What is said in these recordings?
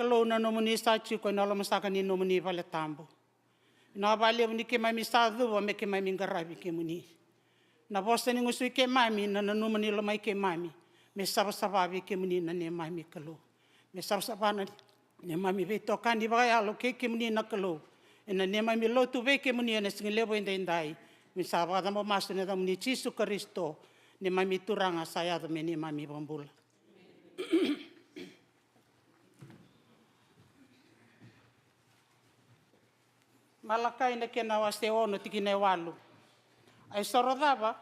kalau na nomuni sa chico na lo masaka ni nomuni vale tambo na vale ni ke mami sa do me ke mami ngarabi ke muni na bosta ni ngusui ke mami na nomuni lo mai ke mami me sa ke muni na ne mami kalau me sa na ne mami ve toka ni va alo ke muni na kalau ena ne mami lo tu ve ke muni na singile bo indai me sa va da mo mas ne da muni Jesu Kristo ne mami turanga saya do me ne mami bombula. Malakai na kena waste ono tiki ne walu. Ai sorodava,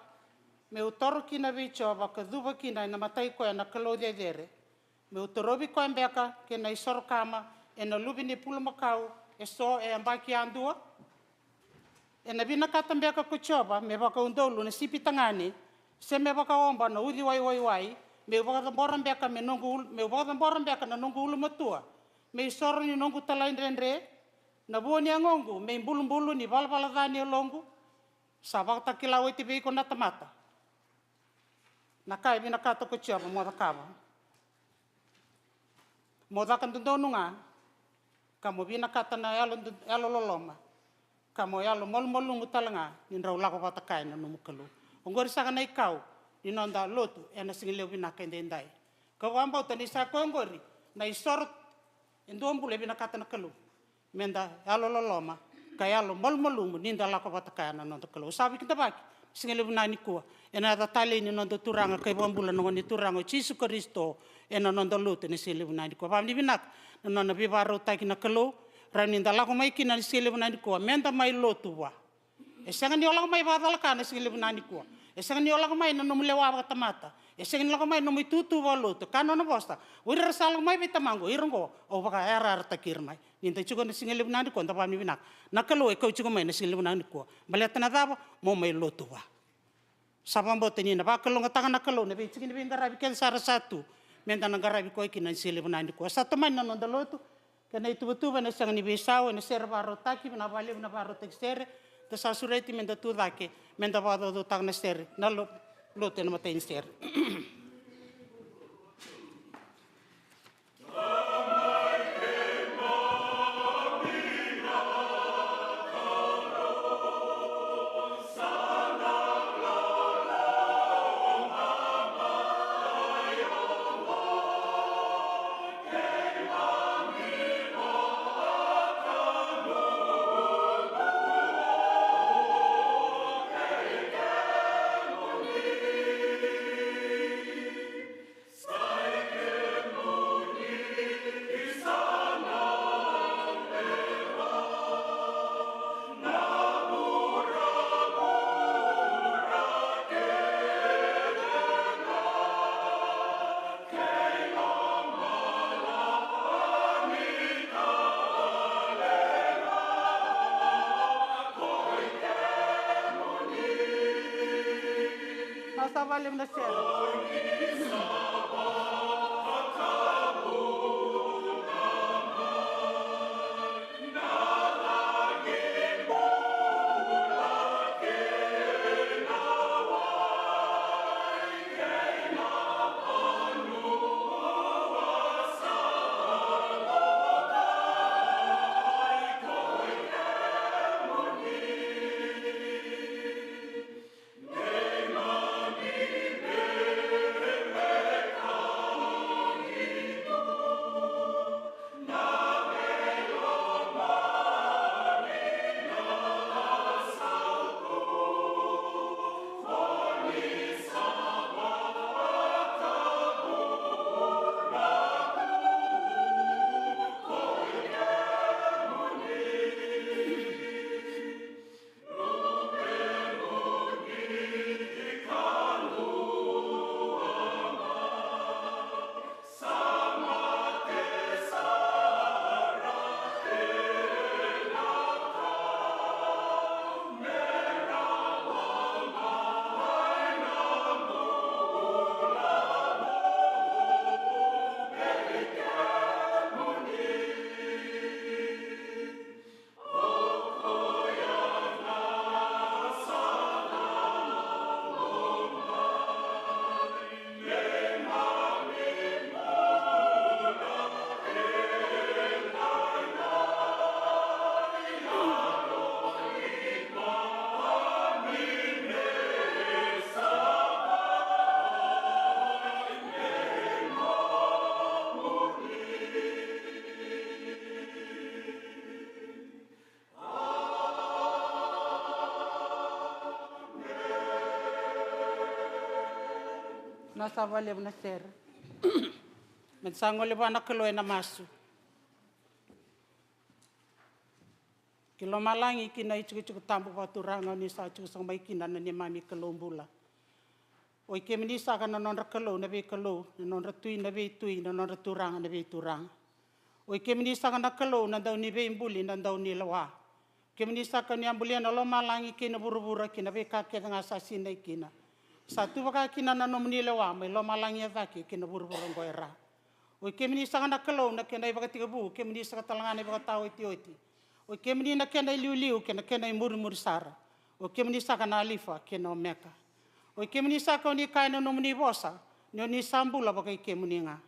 me utoro kina vichova ka duva kina na matai koe na kalau dedere. Me utorobi koe mbeka kena isoro kama e na lubi ni pulu makau e so e ambaki andua. E na vina kata mbeka kuchova me waka undolu na sipi tangani se me waka omba na udi wai me waka mbora mbeka me waka mbora mbeka na nungu ulu matua. Me isoro ni nungu talain rendre na buoni angongu me bulu ni bala dani longu sa wakta kilau iti biko na tamata na kai bina kato ko chapa moda kava moda kan tundonunga kamo bina kata na yalo loloma kamo yalo mol mutalanga ni rau lako wata kai na numukalu ongori saka na ikau ni nonda lotu e na singileu bina kendendai kawamba utani sa kongori na isorot endombule bina kata na kalu menda yalo loloma ka yalo mol ninda lako wataka na nonto kalau sabi kita baki singele bunani ko ena da tale ni nonto turanga kai bombula no ni turanga Jesu Kristo ena nonto luto ni singele bunani ko pamni binak nona bibaro taki na kalau raninda lako mai kina ni singele bunani ko menda mai lotu wa e sanga ni ola mai badala kana singele bunani ko e sanga ni ola mai no mulewa wa tamata e sanga ni ola mai no tutu wa lotu kana no bosta uri sala mai bitamango irongo o baka era takir mai ninta chuko na singele bunani ko ndapa mi binak na kalau e ko chuko mai na singele bunani ko baleta na daba mo mai lotu wa sabambo teni na ba kalau ngata na kalau na be chikini be ngarabi ken sara satu menda na ngarabi ko ikina singele bunani ko satu mai na nonda lotu kana itu betu na sanga ni besau na serba rotaki na bale na baro textere te sasureti menda tu dake menda ba do tak na stere na lotu na matain stere. Vale na sera. nasa vale na ser mensango le bana kelo na masu kilo malangi kina ichu tambu paturanga ni sa chu sang mai kina na ni mami kelo mbula oi ke minisa kana non kelo na be kelo non tui na be tui non turanga na be turanga oi ke minisa kana kelo na dau ni be mbuli na dau ni lawa ke minisa kana ambuli na lo malangi kina burubura kina be ka ke nga sa sinai kina satu baka kina na nomni lawa mai lo malangi avaki kina burubura ngoira oi ke minisa kana kelo na kena baka tigabu ke minisa ka talanga ne baka tau iti oi ke minina kena liu kena murmur sara oi ke minisa kana alifa kena meka oi ke minisa ka ni kaina no muni bosa ni sambula baka ke muninga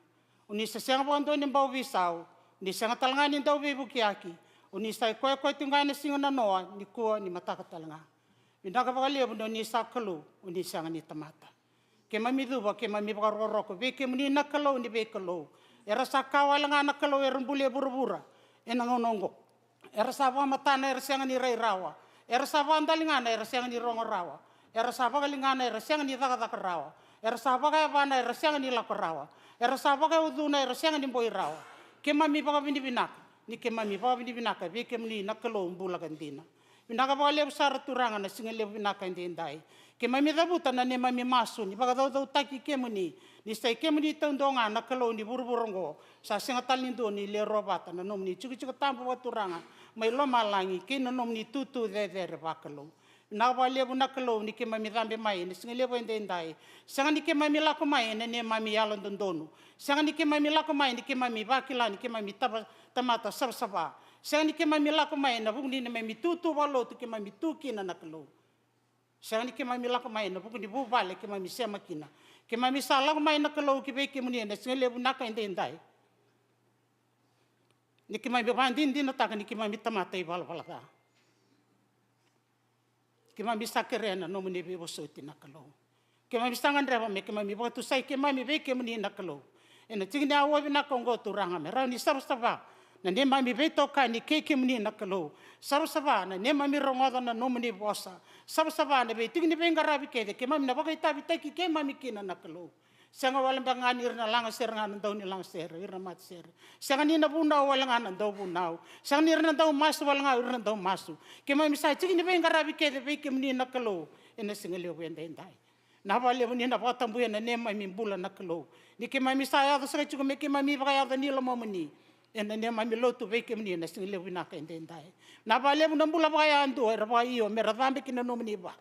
uni sa senga bondo ni bau visau ni senga talanga ni dau be bukiaki uni sa ko tunga ni singa na noa ni ko ni mataka talanga indaka baka le bondo ni sa kalu uni senga ni tamata ke mami duba ke mami baka roroko be ke munina kalu ni be kalu era sa kawalanga na kalu erumbule burubura enangonongo era sa ba matana era senga ni rairawa era sa ba andalingana era senga ni rongorawa era sabaga lingana era senga ni daga rawa era sabaga bana era senga ni lakorawa era sabaga uduna era senga ni boirawa ke mami baga bini binaka ni ke mami baga bini binaka be ke mni nakalo mbula gandina binaka baga le sara turanga na singa le binaka ndendai ke mami dabuta na ne mami masu ni baga dau taki ke mni ni sai ke mni tondonga nakalo ni burburongo sa senga talindo ni le robata na nomni chuku tambo turanga mai lo malangi ke no nomni tutu de bakalo na wale buna kalo ni ke mami dambe mai ni singa lebo ndendai sanga ni ke mami lako mai ne mami yalo ndondonu sanga ni ke mami lako mai ni ke mami bakila ni ke mami tamata sabsaba sanga ni ke mami lako mai na bugni ne mami tutu walo tu ke mami tuki na nakalo sanga ni ke mami lako mai na bugni bubale ke mami sema kina ke mami sala mai nakalo ke be ke muni ne singa lebo naka ndendai ni ke mami bandin din taka ni ke mami tamata ibal balata ke mami sakerena no muni be bosoti nakalo ke mami sangan reba me ke mami botu sai ke mami be ke muni nakalo ena tingni awo bi nakongo turanga me rauni sabsaba na ne mami be toka ni ke muni nakalo sabsaba na ne mami rongoda na no muni bosa sabsaba na be tingni be ngarabi ke mami na bagai tabi taki ke mami kina nakalo sanga walang bangani irna langa seranga ndau ni langa ser irna mat ser sanga ni na bunda walang ana ndau bunau sanga ni irna ndau masu walang irna ndau masu ke mami sa tigi ni be ngarabi ke be ke mni nakalo ena singa le wende ndai na wale mni na batambu ena ne mami bula nakalo ni ke mami sa ya sa tigi me ke mami ba ya ni lo momni ena ne mami lotu be ke mni na singa le wina ka ndai na wale mna bula ba ya ndo era ba io me radambe ke no mni ba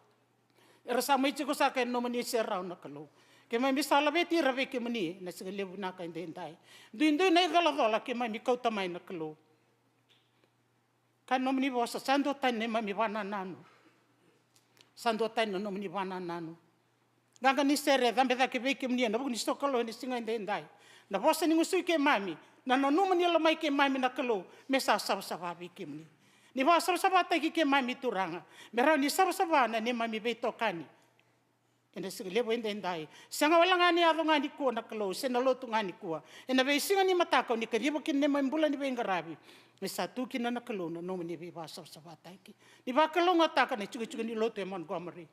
era sa mai tigi sa ke no mni serau nakalo ke mami sala beti rave ke mani na singa lebu na ka ndendai duindu na gala dola ke mami kau tamai na kalo kan no mani bosa sando tan ne mami wana nanu sando tan no mani wana nanu ganga ni sere dambe da ke be ke mani na bu ni stokalo ni singa ndendai na bosa ni ngusui ke mami na no mani la mai ke mami na kalo me sa sa be ke mani ni ba sa ta ke mami turanga mera ni sa na ne mami be tokani ena singa lebo ndendai sanga walanga ni ado ngani ko nakalo sena lotu ngani ko ena be singa ni mataka ni karibo kinne mambula ni be ngarabi me satu kina nakalo no mani be ba sa taiki ni ba kalo ngataka ni chugu ni lotu emon gomri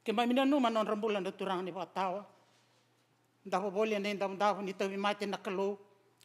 ke mami na no manon rambula ndo turang ni ba tawa ndabo bole ne ndabo ni tawi mate nakalo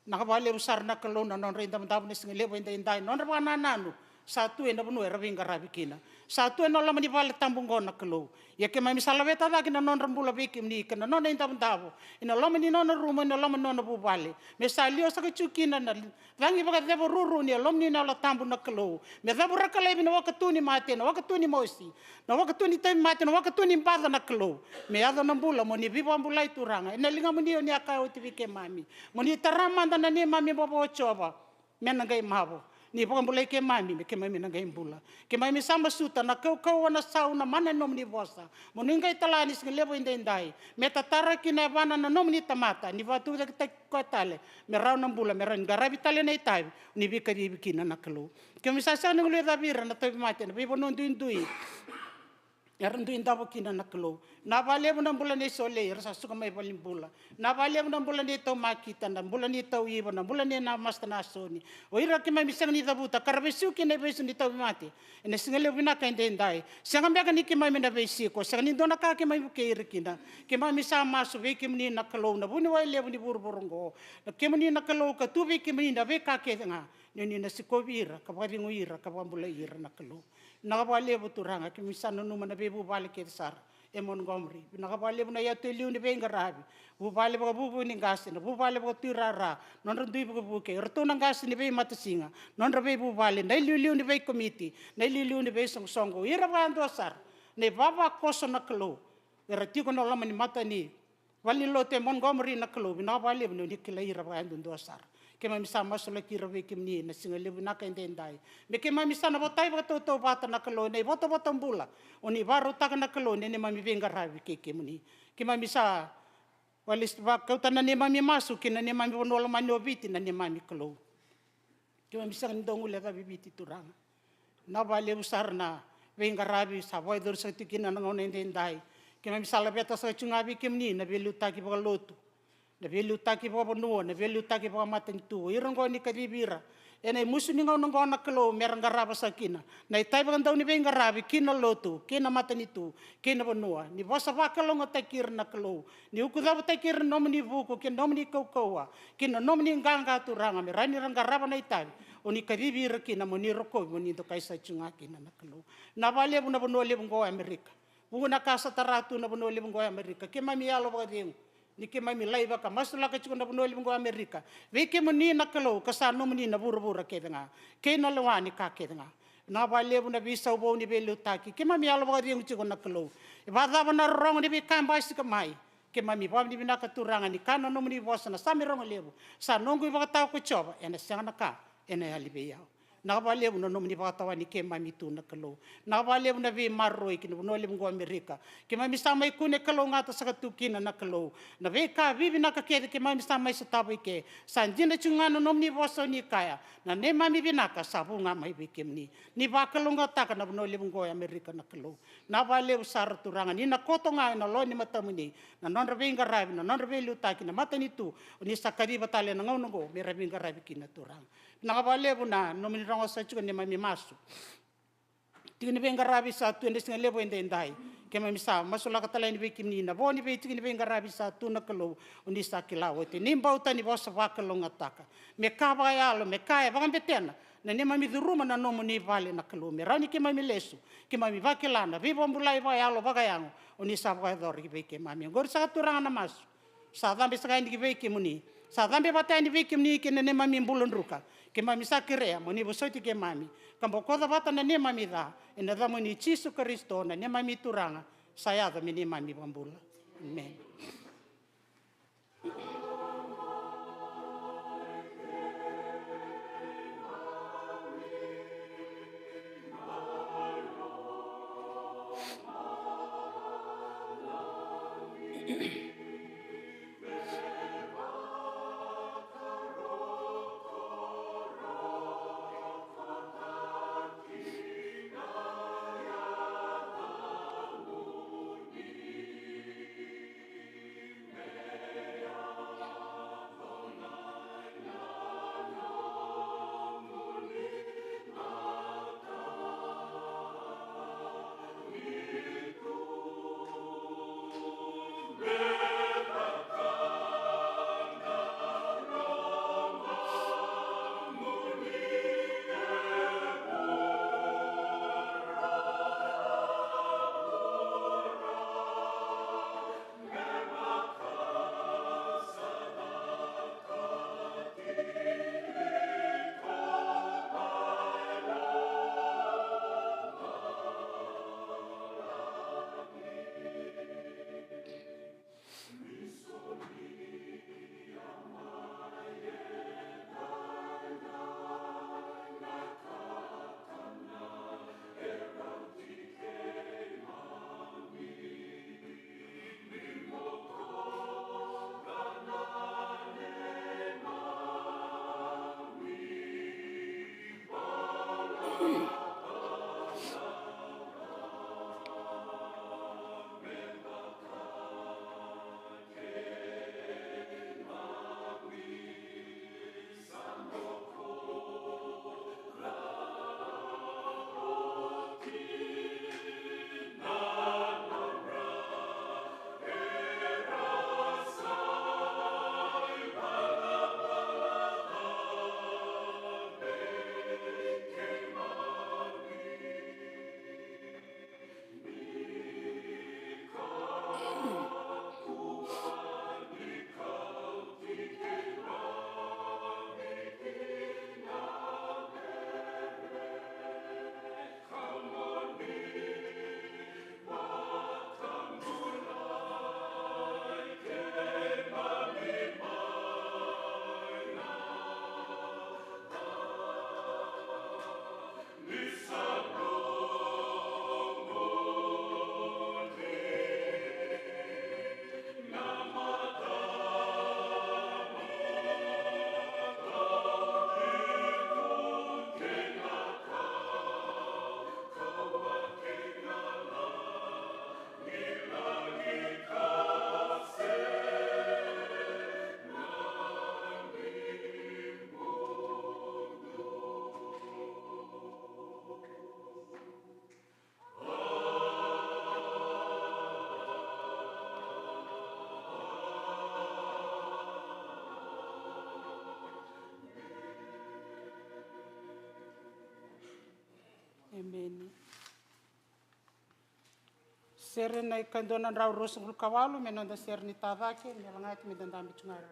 nakabale usar nakalo non ndabo ni singa lebo ndendai non ba nananu satu ena bunu era vinga rabikina satu ena lama di vale tambungo nakalo ya ke mami salaveta da kina non rambula bikim ni kana non enda bundavo ina lama ni non ruma ina lama non bubale me salio sa chukina na vangi baga debo ruru ni lama ni na la tambu nakalo me debo rakale bina wakatuni mate na wakatuni mosi na wakatuni time mate na wakatuni pada nakalo me ado nambula mo ni viva ambula ituranga ina linga mo ni oni aka otivi ke mami mo ni taramanda na ni mami bobo choba me nangai mabo ni pambulai ke mami na gaimbula ke mami samba suta na kau na sauna mana nom ni bosa mo ningai talani sing lebo indai me tatara kina bana na nom ni tamata ni watu da kita kotale me rau na bula me ran garabi tale nei tai ni bikari bikina na kalo ke mi sasa ngule da bira na tabi mate na bibo non duindui Yarandu indabo kina nakalo. Na vale mo bulan ni sole rasa suka mai balimbula. Na vale mo bulan ni tau makita na bulan ni tau iba na bulan ni na masta na soni. O ira ki mai misang ni tabuta karabesu ki ne besu ni tau mati. Ene singale bina ka indai. Sanga mega ni ki mai na besi ko. Sanga ni dona ka ki mai ke irkina. Ki mai misa masu ve ki ni nakalo na buni wai le buni burburungo. Na ki ni nakalo ka tu ve ki ni na ve ka ke nga. Ni na sikovira ka baringo ira ka bambula ira nakalo. Nakabale buturanga ki misano numa na bebu bale ke sar emon gomri nakabale buna ya teliu ni benga rabi bu bale ba bubu ni gas na bu bale ba tirara non rendui bu buke rto na gas ni be matasinga non rabe bu bale na liu ni be committee na liu ni be songo ira ba ando sar ne baba koso na klo era tiko no lama ni mata ni wali lote mon gomri na klo na bale buna ni kila ira ba ando sar ke mai misa masula ki rawe kim ni na singa lebu na kain dendai me ke mai misa na botai ba to bata na kalo nei boto mbula oni baro taka na kalo ne mami venga rawi ke muni ke mai misa walis ba kauta na ne mami masu ke na ne mami bonolo mani obiti na ne mami kalo ke mai misa ndongu le ga bibiti turanga na ba le usar na venga rawi sa boy dur sa tikina na ngone dendai ke mai misa la beta sa chungabi kim ni na belu taki ba lotu na velu taki pa no na velu taki pa maten tu irango ni kadibira ene musu ni ngau ngau na klo meranga raba sakina na itai ba ndau ni venga rabi kina lotu kina maten itu kina bonua ni bosa va kalo ngotakir na klo ni ukuda takir no mni vuku ke no mni kokoa kina no mni nganga turanga me rani ranga raba na itai oni kadibira kina moni roko moni to kaisa chunga kina na klo na vale buna bono le ngo Amerika buna kasa taratu na bono le ngo Amerika ke mami alo ba ding ni ke mai milai ba ka masula ka chukuna buno limungo Amerika ve ke muni na kalo ka sa no muni na bura ke nga ke na lawani ka ke nga na ba le buna visa bo ni belu taki ke mami alo ba ring chukuna kalo ba da bana rong ni be kan ba si ka mai ke mami ba ni bina ka turanga ni kana no muni bosa na sa mi rong lebu sa nongu ba ta ko choba ene sanga ka ene alibe ya nakabale buna no muni ba tawa ni ke mami tu na kalo nakabale buna vi marroi ki no le ngo Amerika ke mami sa mai kune kalo ngata sa tukina na kalo na ve ka vivi na ka ke mami sa mai sa tabai ke sanjina chungano no muni boso ni kaya na ne mami binaka sa bunga mai be ke ni ba kalo ngata ka na no le ngo Amerika na kalo na bale usar turanga ni na koto nga na lo ni matamuni na non ravinga rabi na non ravi taki na matani tu ni sakari batale na ngau me ravinga rabi ki na turanga nakabale buna no muni rongo sa chuka ne mami masu tigni benga rabi sa tu ende singa lebo ende ndai ke mami sa masula katala ni be kimni na boni be tigni benga rabi sa tu na kalo undi sa kilawo te nimba utani bosa va kalo ngataka me kaba ya lo me kaya ba betena na ne mami duruma na no muni vale na kalo me rani ke mami lesu ke mami va kelana vivo mbulai va ya lo va yango undi sa va dor be ke mami gor sa turanga na masu sa dambe sa ndi be ke muni sa dambe bata ndi be ke muni ke ne mami mbulon ruka ke mami sa kirea moni bosoti ke mami kambo koda bata na ne mami da ina da moni Yesu Kristo na ne mami turanga saya da mini mami bambula amen Amen. Amen. Sere na ikandona rau rosa kawalo menonda sere ni tavake melangati medandami tungara.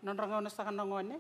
Nonranga ona saka nangone.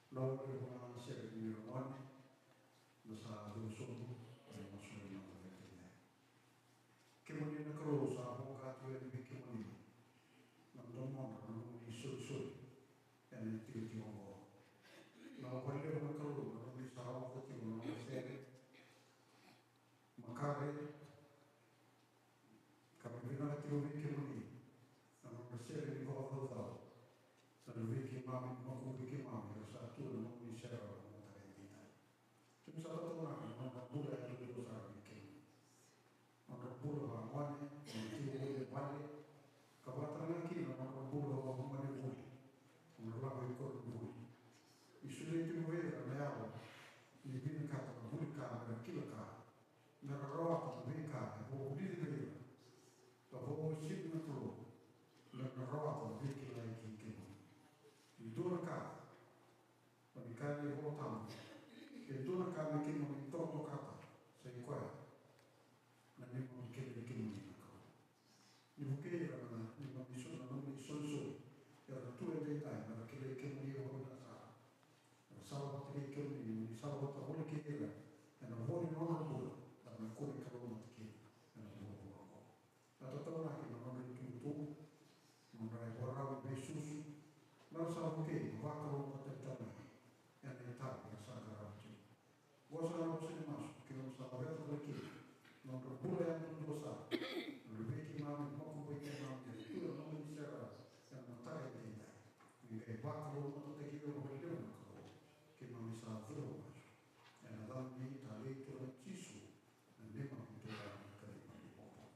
Lo que va a ser el Romani, nos ha dado solo, pero no soy una vecina. Que monina cross, a boca tu e di che monina. Non domanda, non mi sul, e nel tiro no quello una cross, non mi sarà un po' non mi segue. Magari, capirà che tu che monina. Non mi segue di cosa da. Non vi che mamma, non vi che mamma, lo sa tu non mi serve una vendita. Ci mi sarà una, non ha pure a tutti lo sa che non pure va male, non ti vuole male. Kawatangan kina na bulo wa humani buli, unalawa ikor buli. Isule ti muwera na yawa, ni bini kata na buli ka na kila ka, na rawa ka na bini ka, ho buli bini, ka ho ship na klo, na rawa ka na bini kila iki kino. Iduna ka, na bikani ho tamu, iduna ka na kino ni toto kata, sa ikoya, na nimo kile kino ni ka. Ni bukera na ni mamisona na ni sonso. Era tu e dei dai, ma che le che mi io na sa. Salva te che mi salva te vuole che era. E non vuole non lo vuole, da una cosa che non ti chiede. E non vuole. La totale che non è più tu, non hai guardato i Gesù, non sa che va con un tentare. E ne sta per sa garage. Vuoi sa non se mas, che non sa avere perché. Non lo vuole anche non lo sa. Non vedi ma non puoi che non tu non mi serve. E non tare dei dai. E quattro volte che io voglio che non mi sa zero e la donna mi ha detto la Gesù andiamo a trovare la carina di popolo.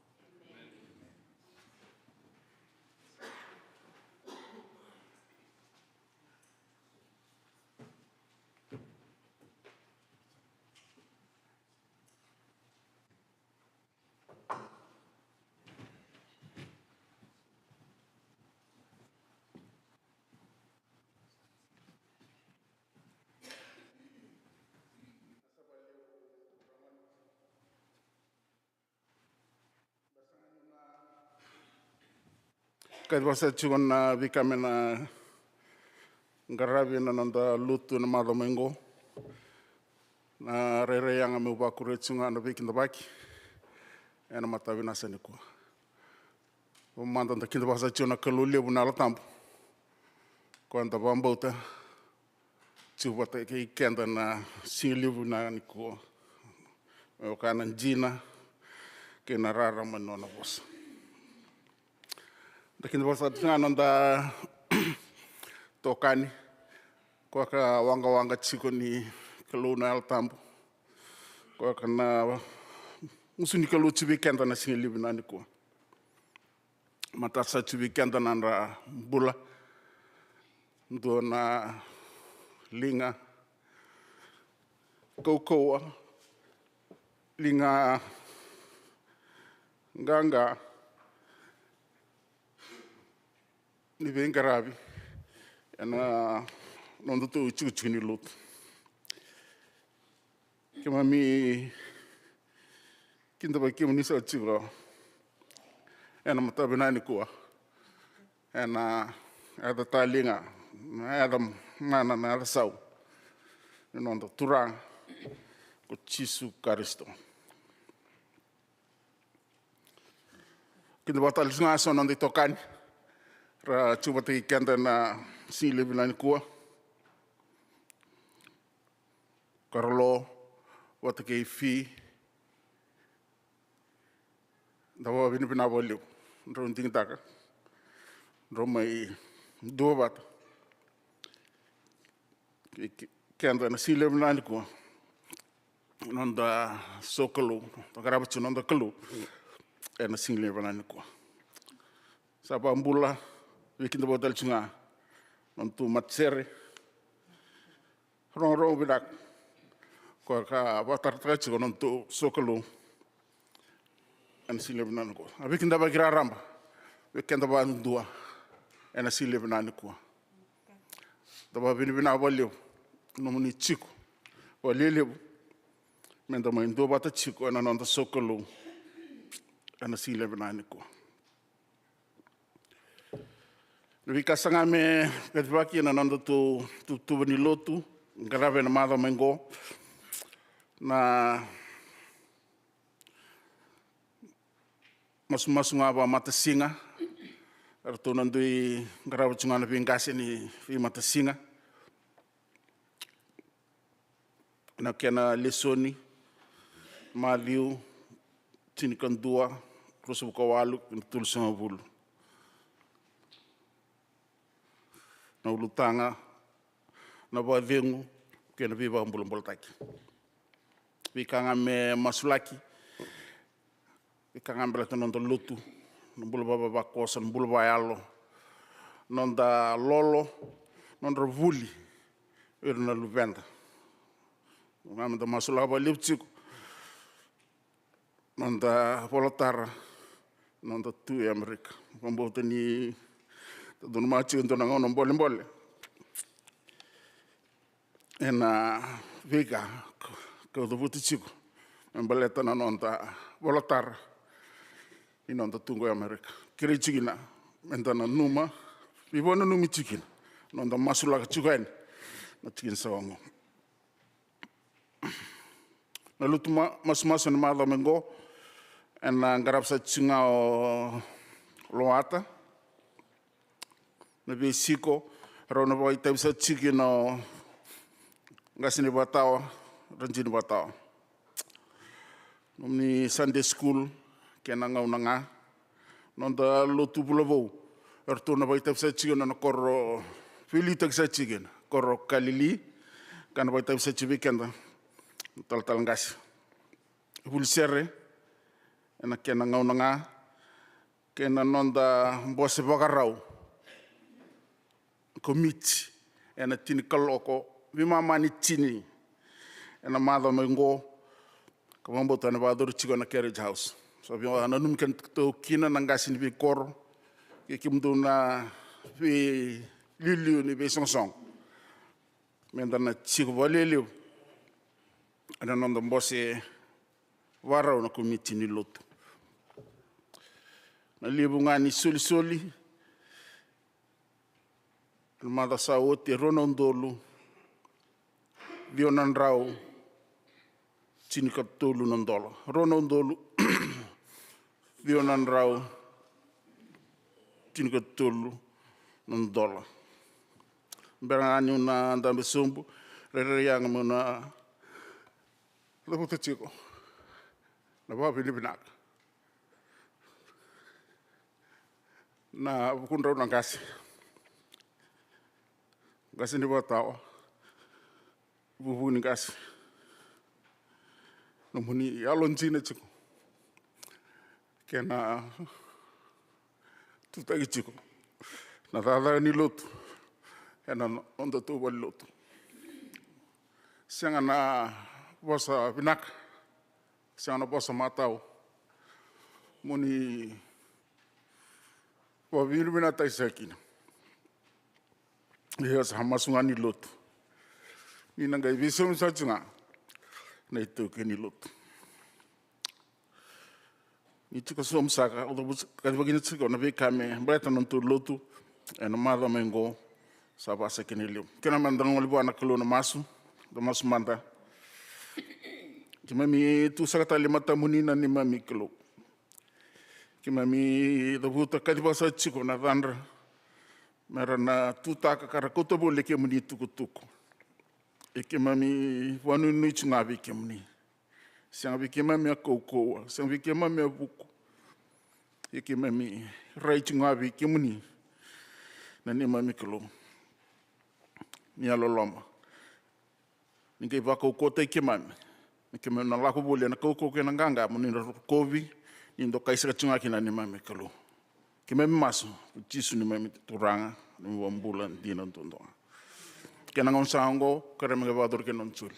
Kad wasa chugon na vikame na ngarabi na nanda lutu na madomengo na rere yang ame ubakure chunga na vikinda baki ena matawi na seniko. O manda da kinda wasa chuna kalulia buna la tampo. Kwanda bambauta chubata ke kenda na silivu na niko. O kana jina ke na rara manona bosa. Dakin wasa tanga nanda tokani kwa ka wanga chiko ni kaluna al tambo kwa kana musuni kalu chibi kenda na singi libi nani ko matasa chibi kenda na bula ndo na linga kokoa linga nganga ni bengarabi na nondo tu chuchuni lut kema mi kinda ba kema ni sa chibra ena mata benani ko ena ada talinga ada mana na ada sau nondo turang ko chisu karisto kinda ba talinga so nondo tokani ra chuba te kenda na sile benani ko Karlo, wata kei fi, dawa bini bina bolio, ron ting taka, ron mai dua bata, kenda na sile bina ni ko, nonda sokalo, takaraba chu nonda kalu, na sile bina ni ko. Sapa ambula, wikinda bodal chunga, nontu matsere, ron bidak. Kwa ka watartaka chiko nonto sokalo ana sile binani ko abikinda ba gira ramba wekenda ba ndua ana sile binani ko daba bini bina bolio no muni chiko walele menda mai ndo bata chiko ana nonto sokalo ana sile binani ko Vika sanga me kativaki na nanda tu ni lotu, grave na mada mengo, na masu nga ba matasinga, arto nandui grave chunga na vingasi ni fi matasinga, na kena lesoni, maliu, tinikandua, krosubukawalu, tulsanga vulu. Na ulutanga, na wavengu, kena viva mbulumboltaki. Vikanga me masulaki, vikanga mbelata nonda lutu, nambulubaba bakosa, nambulubaialo, nonda lolo, nonda vuli, na luvenda. Ngamda masulaba lipchiku, nonda volotara, nonda tui Amerika. Pambota ni dono machi ndona ngono mbole. Ena vega ko do vuti chico. Mbaleta na nonda volotara. Inonda tungo Amerika. Kiri chigina mentana numa. Vivona numi chigina. Nonda masula chugain. Na chigin sawango. Na lutuma masumasa na mada mengo. Ena ngarapsa chinga o loata. Na besiko rona vai tavisa chiki no ngasini batawa ranjini batawa nomni Sunday school kena ngaunanga nonda lotu bulavou ertona vai tavisa chiki no korro fili tavisa chiki korro kalili kana vai tavisa chiki kenda tal ngasi bulsere ena kena ngaunanga kena nonda mbose bagarau komiti ena tini kaloko vimamani tini ena mada mengo kamambota na vador chigo na carriage house so vi ana num kan to kina nangasi ni vi kor ke kimdo na vi lilu ni vi song menda na chigo valelu ana nonda mbose warau na komiti ni lotu na libunga ni soli mada saote ronondolu vionan rau chinikatolu nondola ronondolu vionan rau chinikatolu nondola berani una ndambe sumbu rere yang muna leputa chico na babi libinak na bukundra una gasi gasi ni batawa bubu ni gasi no muni alonjina chico kena tutagi chico na dada ni lotu ena onda tu bal lotu sianga na bosa binak sianga na bosa matau muni wabir binata isakina Yes, hamasunga ni lotu. Ni nanga visum sachunga. Na itu ke ni lotu. Ni chiko som saka, odo kadi bagini chiko na vikame, breta nontu lotu, ena mada mengo, sabasa ke ni liu. Kena mandang olibu anak kelu na masu, do masu manda. Kimami tu sakata limata munina ni mami kelu. Kimami do buta kadi basa chiko na vandra. Mera na tutaka kara kotobo leke muni tukutuku. Eke mami wanu nui chunga vike muni. Siang vike mami a koukoua, siang vike mami a buku. Eke mami rai chunga vike muni. Na ni mami kelo. Ni aloloma. Nike wako kota ike mami. Eke mami na lako bole na koukou ke na nganga muni na kovi. Nindo kaisaka chunga kina ni mami kelo. Ke mami maso, jisu ni mami turanga, ni wambula dina ntondonga. Ke nangon sango, kare mga vador ke non chuli.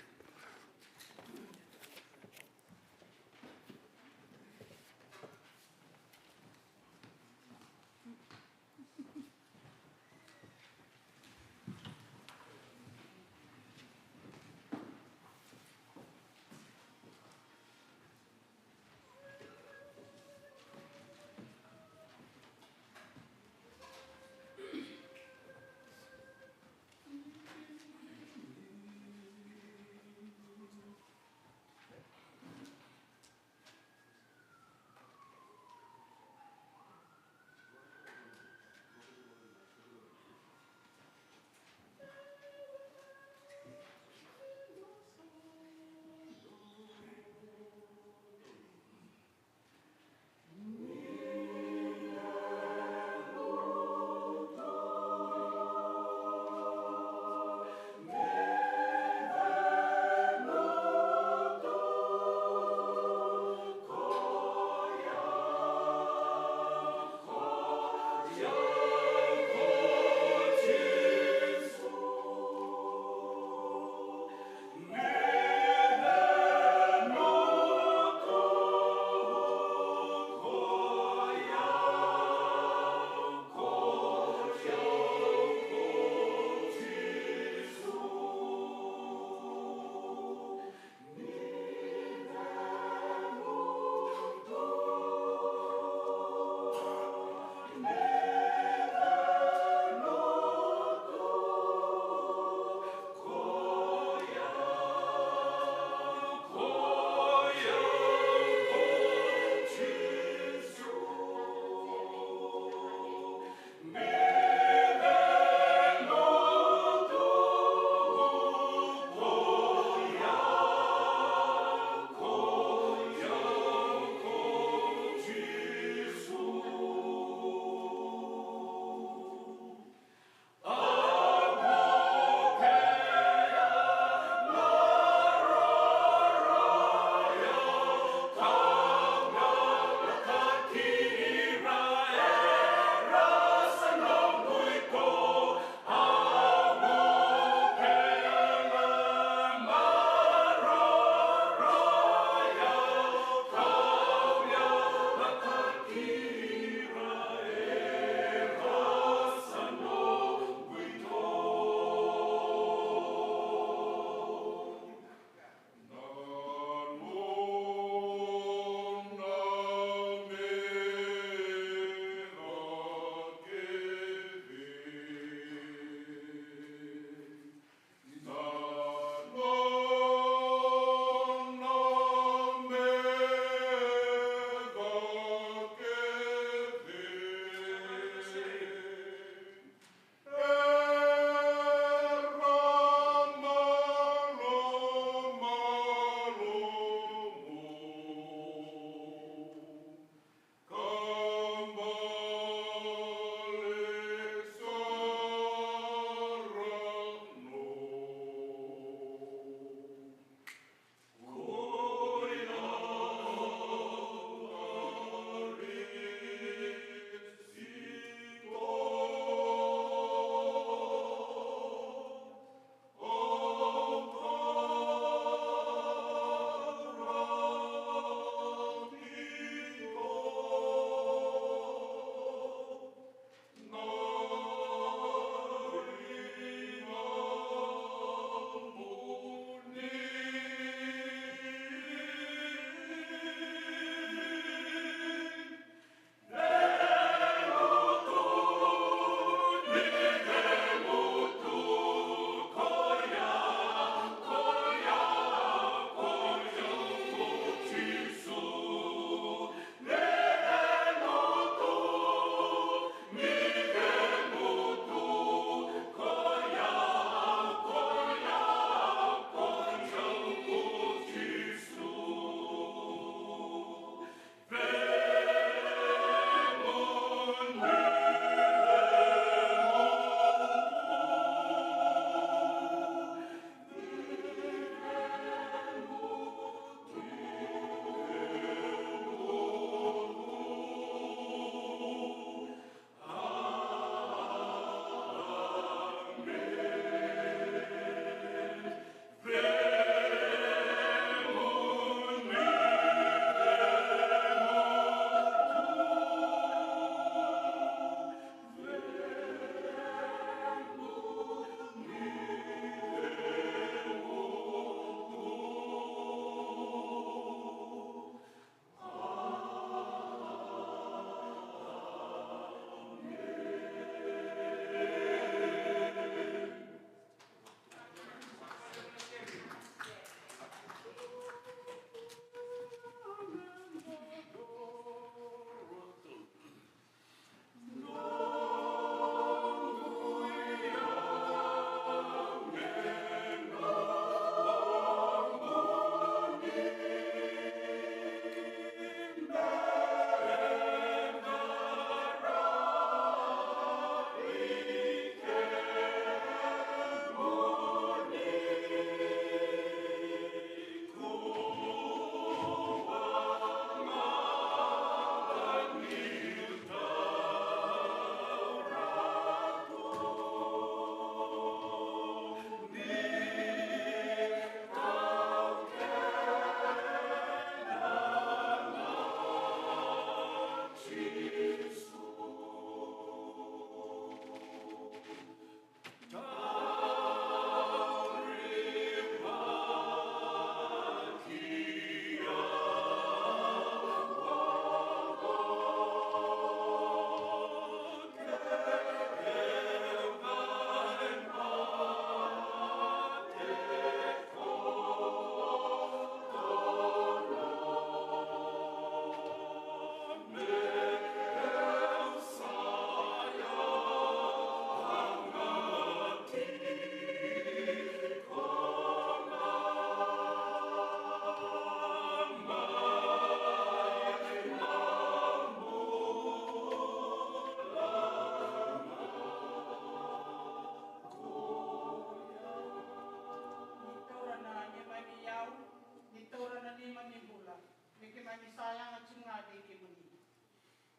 singa ni sayang at singa di kimuni.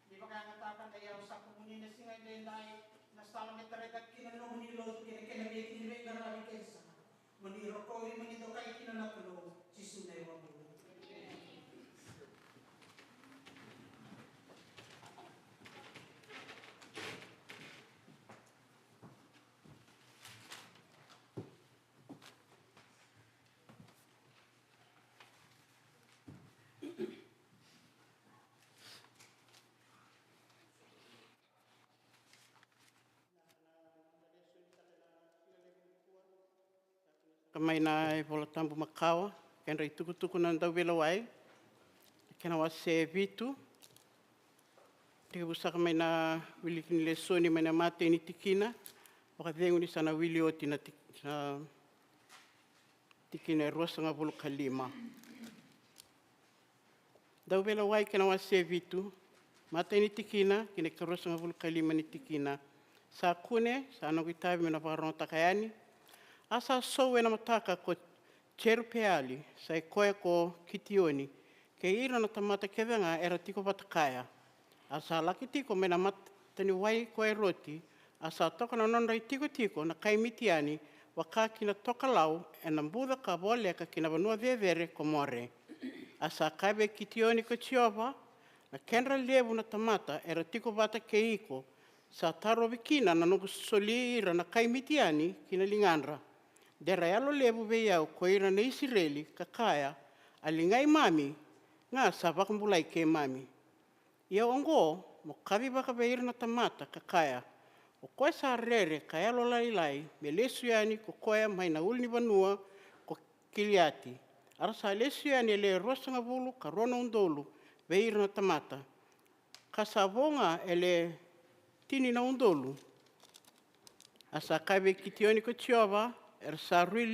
Di ba kaya ngatakan ayaw sa kumuni na singa di dai na sala metarega kinano muni lo kina be kinbe garami kensa. Muni roko muni do kai kinana kulo sisunay wa bulo. Kamay na vola tambu makawa, kenra tuku na ndau vela wai, kena wa se vitu, tika busa kamay na wili kini le soni mana mate ni tikina, waka vengu ni sana wili oti na tikina rosa nga vulu kalima. Ndau vela wai kena wa se vitu, mate ni tikina, kina rosa nga vulu kalima ni tikina. Sa kune, sa anogitavi mena wakaronta kayani, asa sowe na mataka ko cherupeali sai koe ko kitioni ke ira na tamata kevenga era tiko patakaya asa laki tiko mena matani wai koe roti asa toka na nonrai tiko na kaimitiani wakaki na toka lau e na mbuda ka bole ka kina vanua vevere ko more asa kaibe kitioni ko chiova na kenra levu na tamata era tiko bata keiko sa taro vikina na nuku soli ira na kaimitiani kina linganra. Dera yalo lebu veiau ko ira na Israeli kakaya alingai mami nga sa bakambulai ke mami. Ia ongo mo kavi baka veira na tamata kakaya o koe sa rere ka yalo lailai me lesu yani ko koe mai na ulni vanua ko kiliati. Ara sa lesu yani ele rosanga vulu ka rono undolu veira na tamata. Ka sa vonga ele tini na undolu. Asa kaive kitioni ko chiova er sa rui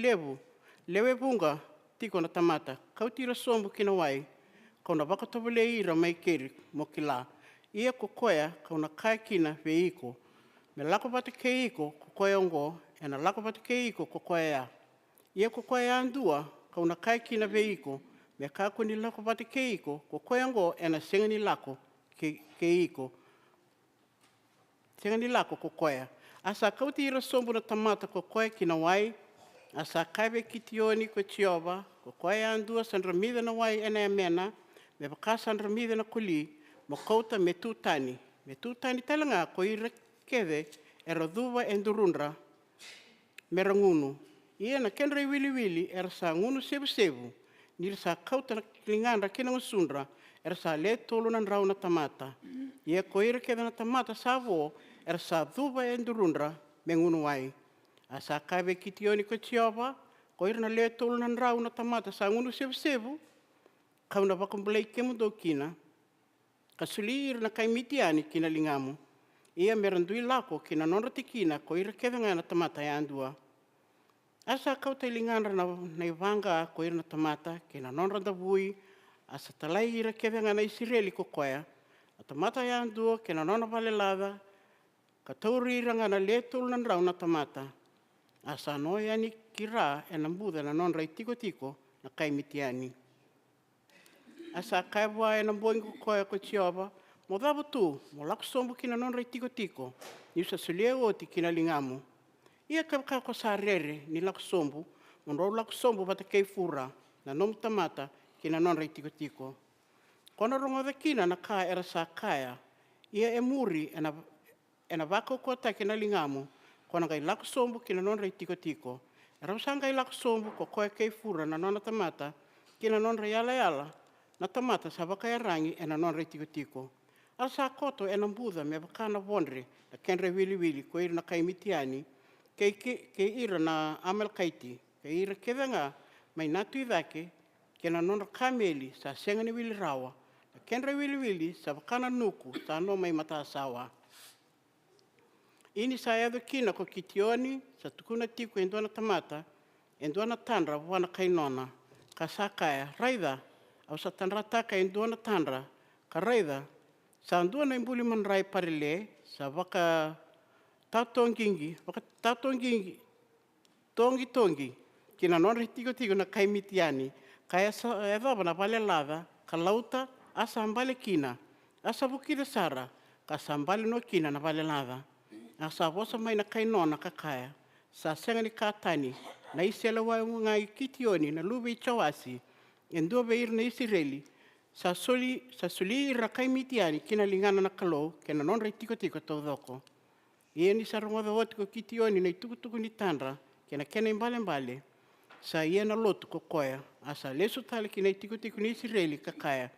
lewe bunga tiko na tamata. Kau tira sombu kina wai, kau na wakatawale ira mai keri mo kila. Ia ko koea kau na kai kina veiko. Me lako bata keiko ko koea ongo, e na lako bata keiko ko koea. Ia ko koea andua kau na kai kina veiko, me kako ni lako bata keiko ko koea ongo e na senga ni lako keiko. Senga ni lako ko koea. Asa kau tira sombu na tamata ko koe kina wai, asa kaive kitioni ko chiova, ko koe andua sandra mida na wai ena mena, me baka sandra mida na kuli, mo kouta me tutani. Me tutani talanga ko ira keve, era duva endurunra, mera ngunu. Ia na kenra wili era sa ngunu sebu, nira sa kauta na kilingandra kina ngusundra, era sa le tolu na rau na tamata. Ia ko ira keve na tamata sa vo, era sa duva endurunra, me ngunu wai. Asa kaive kitioni ko chiova, ko ira na le tolu na rau na tamata sa ngunu sebu, kau na wakambulai kemu do kina, ka suli ira na kaimitiani kina lingamu. Ia merandui lako kina nonra tikina ko ira kevenga na tamata ya andua. Asa kau te lingandra na ivanga ko ira na tamata kina nonra da vui, asa talai ira kevenga na Israeli ko koea, na tamata ya andua kina nonra valelada, ka tauri ira nga na le tolu na rau na tamata. Asa no yani kira e na mbuda na nonra tiko na kaimitiani. Asa kaibwa e na mboingu koea ko chiova, mo dabu tu, mo lako sombu kina nonra tiko, ni usa sulia oti kina lingamu. Ia kabaka ko sa rere ni lako sombu, mo nro lako sombu bata kei fura, na nomu tamata kina nonra tiko. Kona rongo da kina na ka era sa kaya, ia e muri e na wako kota kina lingamu, kona kai lako sombu kina nonra tiko. Era usanga i lako sombu ko koe kei fura na nona tamata, kina nonra yala, na tamata sa waka rangi e na nonra tiko. Ala sa koto e na mbuda me wakana wondre na kenre wili ko ira na kaimitiani ke ira na amal kaiti, ke ira kevenga mai natu ivake ke na nonra kameli sa senga ni wili rawa, na kenre wili sa wakana nuku sa no mai mata sawa. Ini sa edo kina ko kitioni sa tukuna tiko endua na tamata, endua na tandra wana kainona, ka sa kaya raida, au sa tandra taka endua na tandra, ka raida, sa andua na imbuli man rai parile, sa waka tautongingi, tongi, kina nonra tiko na kaimitiani, kaya sa edo na vale lava, ka lauta, asa ambale kina, asa vukida sara, ka sa ambale no kina na vale lada. Asa vosa mai na kainona ka kaya, sa senga ni katani, na isela wa ngai kitioni na luwe i chawasi, endua veir na Isireli, sa suli rakai mitiani kina lingana na kalau, kena non rei tiko tiko tau doko. Ia ni sarangoda oti ko kitioni na tukutuku ni tandra, kena mbale, sa ia na lotu ko koea, asa lesu tale kina tiko tiko ni Isireli kakaya.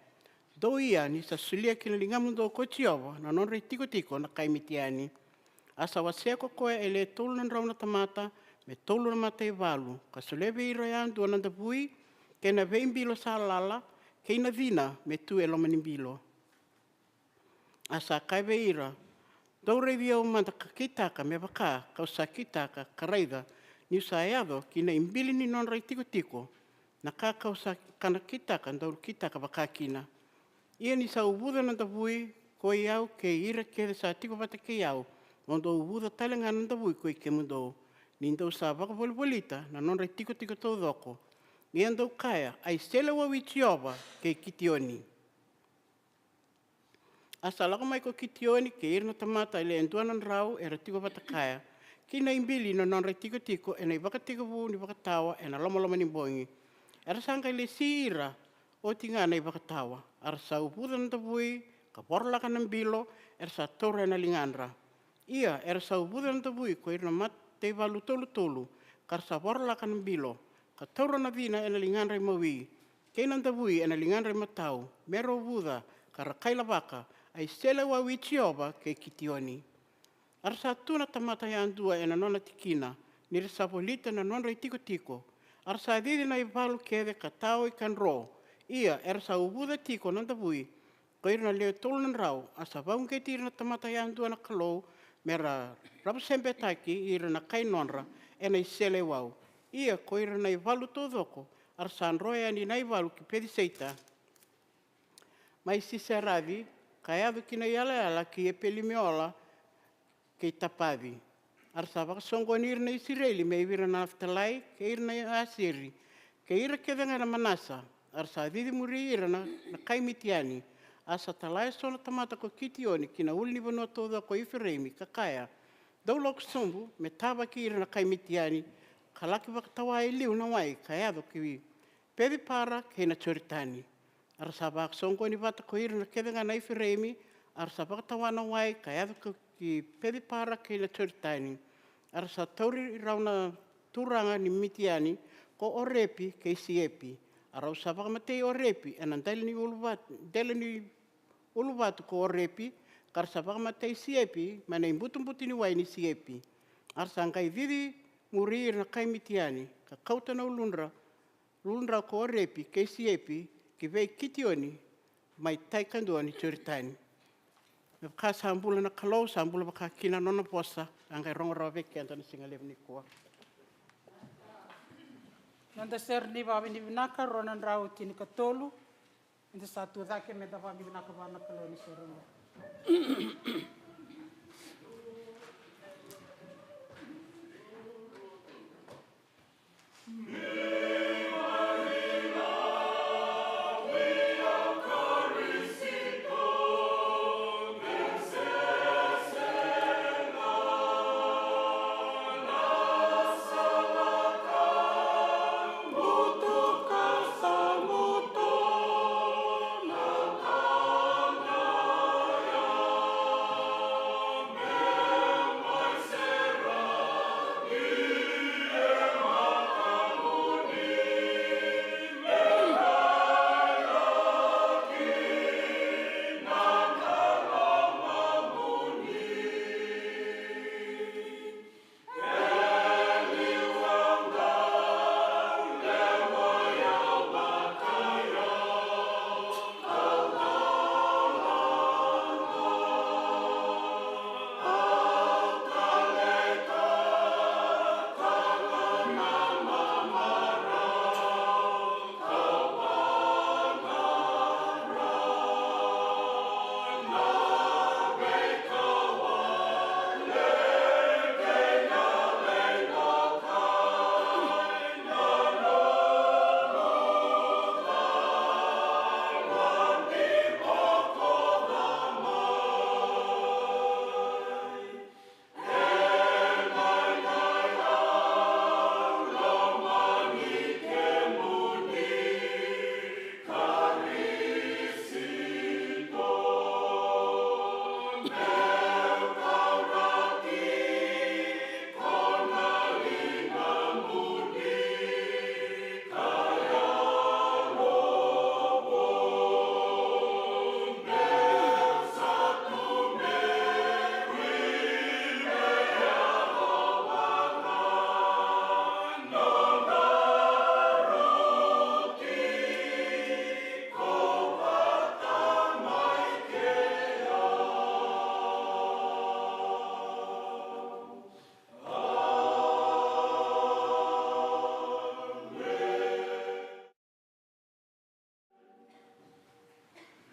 Do ia ni sa sulia kina lingamundo ko tiowa, na non rei tiko tiko na kai mitiani. Asa wasea ko koea ele tolu na rauna tamata, me tolu na mata i walu, ka suleve i roian duana da vui, kena vein bilo sa lala, keina vina me tu e lomani bilo. Asa kai veira, doure via o manda ka kitaka me waka, kau sa kitaka ka reida, ni sa eado ki na imbili ni non rei tiko tiko, na ka kau sa kana kitaka, ndauru kitaka waka kina. Ia ni sa ubuda na da vui, ko iau ke ira ke sa tiko wata ke iau, ondo ubuda talenga na da vui ko i ke mundo. Ni ndau sa waka volita na non rei tiko tiko tau doko. Ia ndau kaya, ai sele wa witioba ke kitioni. Asa lako mai ko kitioni ke irna tamata ele enduanan rau e ratiko watakaya. Ki na imbili no non rei tiko tiko e na i wakatiko vu ni wakatawa e na loma ni bongi. Era sanga ile siira o tinga na i wakatawa. Ara sa upuda na tavui, ka porlaka na mbilo, era sa taura na linganra. Ia, era sa upuda na tavui ko irna mat te walu tolu, kar sa porlaka na mbilo. Ka taura na vina e na linganra i mawi. Kei na tavui e na linganra i matau. Mero upuda, ka rakaila waka, ai sele wa witioba ke kitioni. Ara sa tuna tamata ya andua e na nona tikina, nire sa polita na nona i tiko tiko. Ara sa didi na i walu kede ka tau i kan ro. Ia, era sa ubuda tiko na tavui, ko irna leo tolu na rau, asa vaung ke tira na tamata ya andua na kalou, mera rapa sempe taki ira na kai nonra e na i sele wau. Ia, ko ira na i walu tō doko, ara sa anroe ani na i walu ki pedi seita. Mai sise ravi, ka eadu ki na iala ki e peli meola ke i tapavi. Ara sa wakasongo ni ira na Isireli me ivira na aftalai ke ira na Asiri, ke ira ke venga na manasa, ara sa didi muri ira na kai mitiani, asa talai sona tamata ko kitioni ki na uli ni vanua toda ko ifireimi kakaya. Dau loko sombu me taba ki ira na kai mitiani, ka laki wakatawa e liu na wai ka eado ki pedi para ke na choritani. Ara sa wakasongo ni vata ko ira na kevenga na ifireimi, ara sa wakatawa na wai ka eado ki pedi para ke na choritani. Ara sa tauri rauna turanga ni mitiani ko orepi ke siepi. Ara sa wakamatei orepi e na dele ni uluvatu ko orepi, kar sa wakamatei siepi mana i mbutumbuti ni wai ni siepi. Ara sa ngai vidi muri na kai mitiani, ka kauta na ulunra ko orepi ke siepi ki vei kitioni mai taikandua ni choritani. Me ka sambula na kalau, sambula baka kina nona posa, angai rongora veke antana singa levni kua. Nanda ser ni wawi ni vinaka ronan rau tini katolu. Nda satu dhake me dawa ni vinaka wana kalau ni serunga.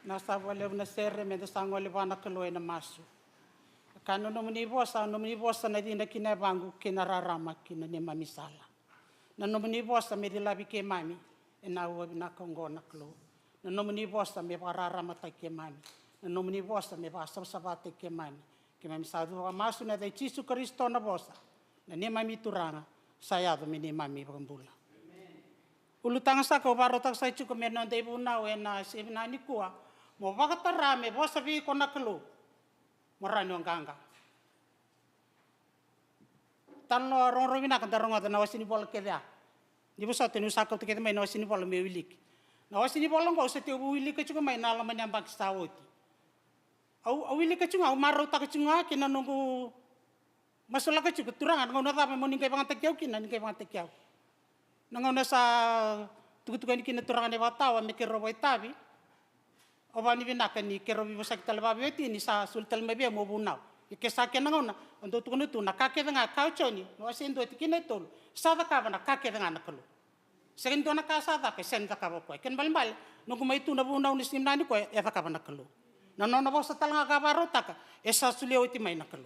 nasa wale na sere me da sango le bana kalo na masu kano no muni bosa na dina kina bangu kina rarama kina ne mami sala na no muni bosa me di labi ke mami e na wa na kongo na kalo na no muni bosa me rarama ta ke mami na no muni bosa me ba sabate ke mami sadu wa masu na dai Yesu Kristo na bosa na ne mami turanga saya do me ne mami bambula ulu tanga sa ko baro tak sai chuko me no dei buna we na se na ni kuwa mo vakatara me bosa vi ko na kalo morani nganga tanno ronro vina kan daronga na wasini bol keda di bosa tenu sakal te mai na wasini bol me wilik na wasini bol ngo se te wilik ke chuko mai na la manyambak sawoti au wilik ke chunga maro ta ke chunga kina nungu masula ke chuko turangan ngona ta me moning kai bangat kyau kina ni kai bangat kyau nangona sa tugu-tugu ni kina turangan e watawa me ke robo tabi obani vinaka ni kero vivo sakita leva beti ni sa sultal mebe mo bunau ke sa ke ngona ndo tukunu tu na kake nga kauchoni no sendo tikine tol sa da ka na kake nga na kalo sendo na ka sa da ke senda ka ko ken balbal no ko mai tu na bunau ni simna ni ko e da ka na kalo na no na bosa talanga ka baro taka e sa sulio ti mai na kalo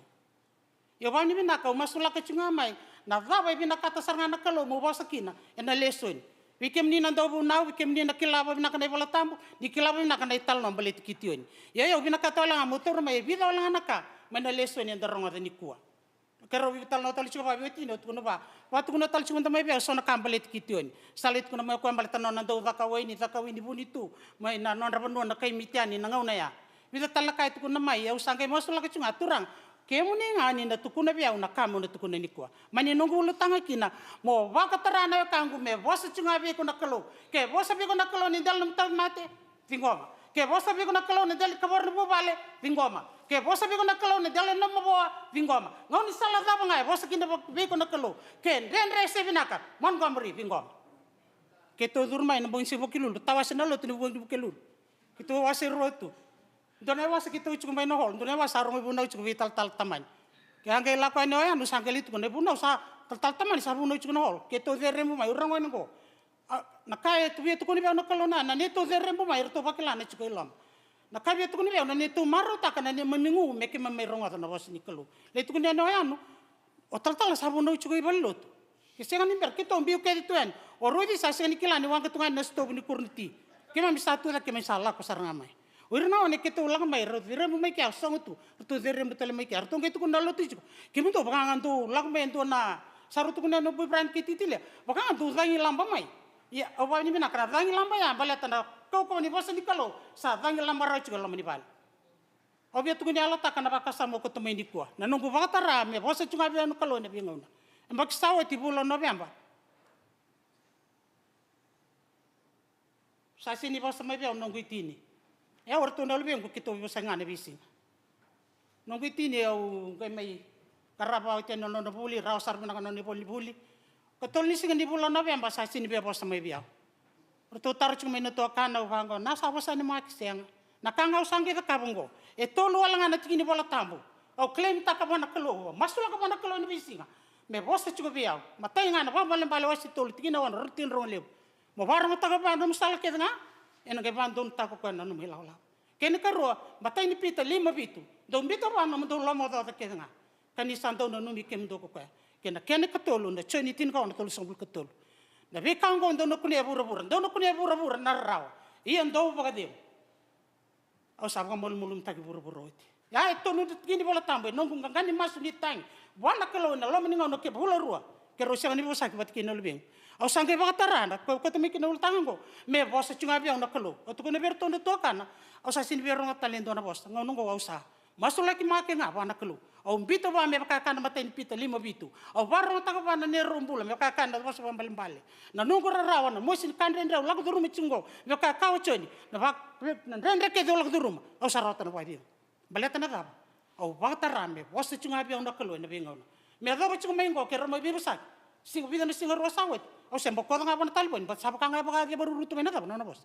yo bani vinaka o masula ka chunga mai na va vai vinaka ta saranga na kalo mo bosa kina e na lesoni Wikem ni nando bunau, wikem ni nakilaba bina kanai bola tambo, di kilaba bina kanai tal no balet kitioni. Ya bina katola nga motor mai vida wala naka, mana leso ni ndarong ada nikua. Kero vital no tal chuba beti no tuno ba. Watu kuno tal chuba mai be so na kambalet kitioni. Salit kuno mai ko ambalet no nando zakawini bunitu. Mai na non rabon na kai mitiani na ngauna ya. Vida tal kai tu kuno mai ya usangai mosula ka chunga turang. Kemu ni ngani na tukuna biau na kamu na tukuna nikua. Mani nungu ulutanga kina mo wakatara na kangu me bosa chunga bi ko nakalo. Ke bosa bi ko nakalo ni dal nam mate vingoma. Ke bosa bi ko nakalo ni dal kabor no bale vingoma. Ke bosa bi ko nakalo ni dal nam boa vingoma. Ngoni sala da ngai bosa kinda bi ko nakalo. Ke den rese binaka Montgomery vingoma. Ke to durmai na bong sibo kilulu tawasina lo tinu bong kilulu. Kito wase rotu. Dona wasa kita ucuk main hol, dona wasa arung ibuna ucuk vital tal taman. Kaya angke lakuan ni orang nusa angke itu kan ibuna usa tal taman sa ibuna ucuk hol. Kita deremu mai orang wain ko. Nakai tu dia tu kuni biau nakalona, na neto deremu mai itu pakilan ucuk ilam. Nakai dia tu kuni biau na neto maru tak na ne memingu meke memerong atau na was ni kalu. Le tu kuni ano anu, o tal sa ibuna ucuk ibalot. Kesian ni ber kita umbiu kaya itu kan. Orodi sa seni kilan ni wang ketungan nasto ni kurniti. Kema misatu la kema salah kosarangamai. Urna one keto ulang mai ro dire mo mai kya song tu dire betul mai kya artong ketu kunda lo tu kemu to bakangan tu lang mai tu na saru tu kunda no bu brand kititile bakangan tu dangi lamba mai ya awal ni bina kra dangi lamba ya bala tanda ko ni bosa ni kalo sa dangi lamba ra chugo lamani bal obia tu kunda ala takana bakasa mo ko to mai ni kwa na no bu bakatara me bosa chunga bia no kalo ne bingona mbak sawo ti bulo November sa sini bosa mai bia no ngitini ya orto na lubeng ko kito bisa ngane bisi nunggu tini au kai mai karaba ite no buli rausar bina no buli katol ni singa ni bulan November sa sini be bosa mai biao orto tar cuma no to kana uhango na sa bosa ni mak siang na kanga usangi ka kabongo e tolu wala ngana tini bola tambo au claim ta ka bana kalo masula ka bana kalo ni bisi me bosa cuma biao matai ngana ba balen bale wasi tolu tini wan rutin ron lew mo bar mo ta ka bana musala ke nga ena ke bandon ta ko na no milaula ken karo batai ni pita 5 bitu do bito ba no do lomo do ke nga kani santo no mi kem do ko ken ka tolo na choni tin ko no tolo sombul ka tolo na be kan go do no kune bura na raw ian do ba de au sa ko mol mulum ta ki bura oti ya to no kini bola tambo no ngani masu ni tang wana kalo na lo ni no ke bula rua ke ro ni bo sa ki bat ki no lebeng au sangke bakatara ko to mi kino tango me bosa chunga biang na kalo o to ko ber to to kana au sa sin ber nga talento na bosa ngono go usa masula ki make nga ba na kalo au bito ba me ka kana matain pita 5 bitu au baro ta ba na ne rombula me ka kana bosa bambale na nungo rawa na mosin kandren raw lagu duru mi chingo me ka kaw choni na ba na rendre ke do lagu duru au sarata na ba di baleta na ga au bakatara me bosa chunga biang na kalo na bingo me do ba chunga mengo ke romo birusak sing vida no singa rosawet o sembo ko nga bona talbon ba sab ka nga ba ke baru rutu mena na bos